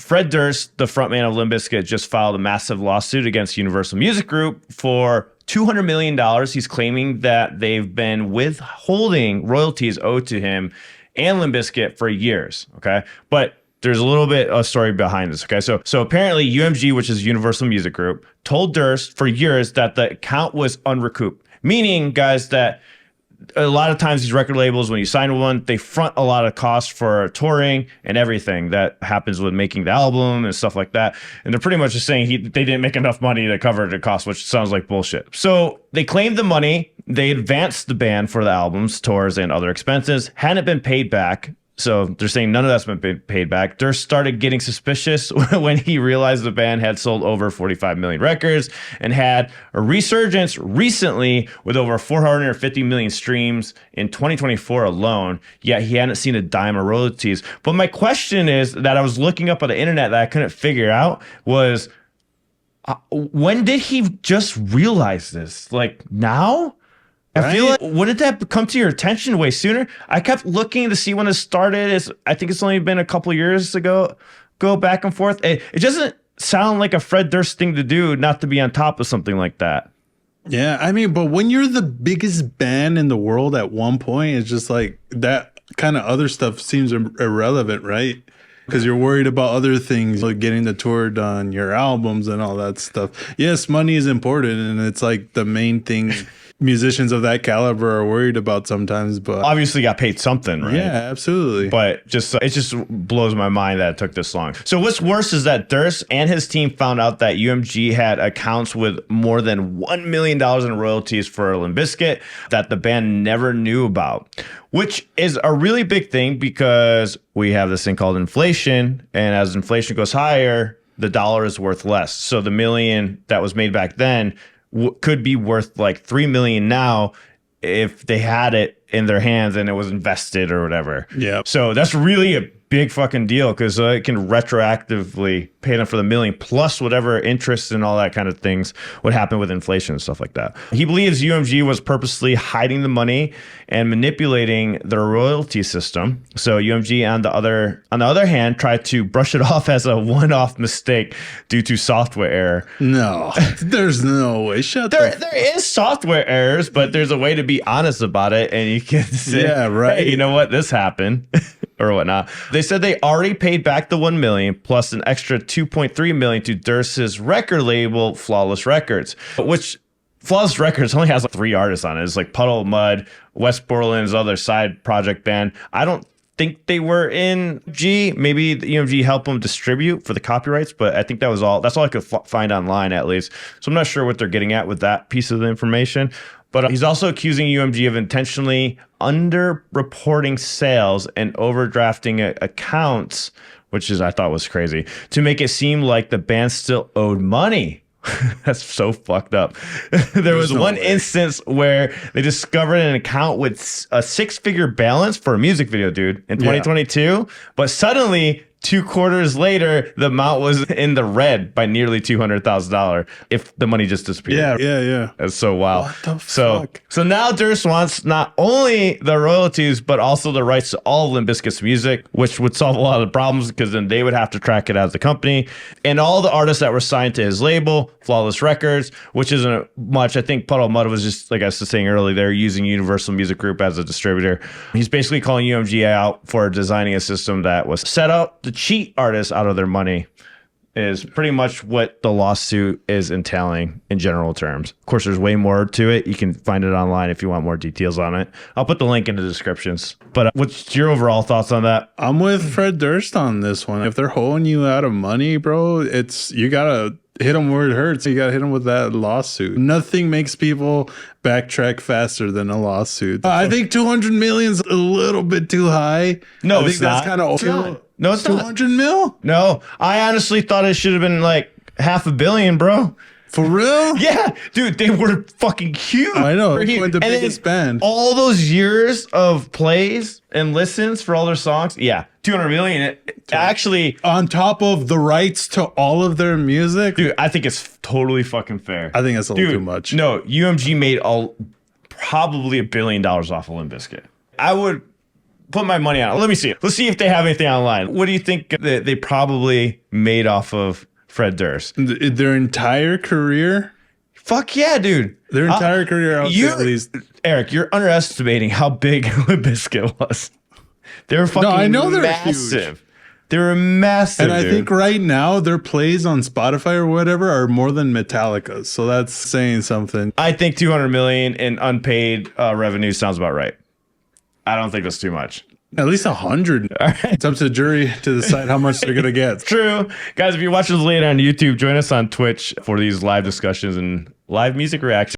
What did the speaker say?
Fred Durst, the frontman of Limp Bizkit, just filed a massive lawsuit against Universal Music Group for $200 million. He's claiming that they've been withholding royalties owed to him and Limp Bizkit for years. Okay. But there's a little bit of story behind this. Okay. So apparently UMG, which is Universal Music Group, told Durst for years that the account was unrecouped, meaning, guys, that a lot of times these record labels, when you sign one, they front a lot of costs for touring and everything that happens with making the album and stuff like that. And they're pretty much just saying they didn't make enough money to cover the cost, which sounds like bullshit. So they claimed the money. They advanced the band for the albums, tours, and other expenses. Hadn't been paid back. So they're saying none of that's been paid back. Durst started getting suspicious when he realized the band had sold over 45 million records and had a resurgence recently with over 450 million streams in 2024 alone. Yet he hadn't seen a dime of royalties. But my question is that I was looking up on the internet that I couldn't figure out was, when did he just realize this? Like now? I feel like, wouldn't that come to your attention way sooner? I kept looking to see when it started. I think it's only been a couple years ago, go back and forth. It doesn't sound like a Fred Durst thing to do, not to be on top of something like that. Yeah, I mean, but when you're the biggest band in the world at one point, it's just like that kind of other stuff seems irrelevant, right? Because you're worried about other things, like getting the tour done, your albums and all that stuff. Yes, money is important, and it's like the main thing musicians of that caliber are worried about sometimes, but obviously got paid something, right? Yeah, absolutely. But it just blows my mind that it took this long. So what's worse is that Durst and his team found out that UMG had accounts with more than $1 million in royalties for Limp Bizkit that the band never knew about, which is a really big thing because we have this thing called inflation, and as inflation goes higher, the dollar is worth less. So the million that was made back then could be worth like 3 million now if they had it in their hands and it was invested or whatever. Yeah. So that's really a big fucking deal because it can retroactively pay them for the million plus whatever interest and all that kind of things would happen with inflation and stuff like that. He believes UMG was purposely hiding the money and manipulating their royalty system. So UMG on the other hand tried to brush it off as a one-off mistake due to software error. No, there's no way. There is software errors, but there's a way to be honest about it, and you can say, yeah, right. Hey, you know what? This happened. Or whatnot. They said they already paid back the $1 million plus an extra $2.3 million to Durst's record label, Flawless Records, which Flawless Records only has like 3 artists on it. It's like Puddle of Mud, West Borland's other side project band. I don't think they were in G. Maybe the UMG helped them distribute for the copyrights, but I think that was all. That's all I could find online at least. So I'm not sure what they're getting at with that piece of the information. But he's also accusing UMG of intentionally underreporting sales and overdrafting accounts, which I thought was crazy, to make it seem like the band still owed money. That's so fucked up. There was one instance where they discovered an account with a 6-figure balance for a music video, dude, in 2022. But suddenly, 2 quarters later, the amount was in the red by nearly $200,000 if the money just disappeared. Yeah. That's so wild. What the fuck? So now Durst wants not only the royalties, but also the rights to all of Limp Bizkit's music, which would solve a lot of the problems because then they would have to track it as a company. And all the artists that were signed to his label, Flawless Records, which isn't much. I think Puddle of Mud was just, like I was saying earlier, they're using Universal Music Group as a distributor. He's basically calling UMG out for designing a system that was set up to cheat artists out of their money, is pretty much what the lawsuit is entailing in general terms. Of course, there's way more to it. You can find it online if you want more details on it. I'll put the link in the descriptions. But what's your overall thoughts on that? I'm with Fred Durst on this one. If they're holding you out of money, bro, you gotta hit them where it hurts. You gotta hit them with that lawsuit. Nothing makes people backtrack faster than a lawsuit. I think 200 million's a little bit too high. No, I think that's kind of no, it's 200 mil. No, I honestly thought it should have been like $500 million, bro. For real? Yeah, dude, they were fucking huge. I know. Like the biggest band. All those years of plays and listens for all their songs. Yeah, 200 million. Actually, on top of the rights to all of their music, dude, I think it's totally fucking fair. I think that's a little too much. No, UMG made probably $1 billion off of Limp Bizkit. I would put my money on it. Let me see it. Let's see if they have anything online. What do you think that they probably made off of Fred Durst? Their entire career? Fuck yeah, dude. Their entire career, I would say at least. Eric, you're underestimating how big Limp Bizkit was. They were fucking I know they're massive. huge. They were massive, And I dude. think right now their plays on Spotify or whatever are more than Metallica's. So that's saying something. I think 200 million in unpaid revenue sounds about right. I don't think that's too much. At least 100. Right. It's up to the jury to decide how much they're going to get. True. Guys, if you're watching this later on YouTube, join us on Twitch for these live discussions and live music reactions.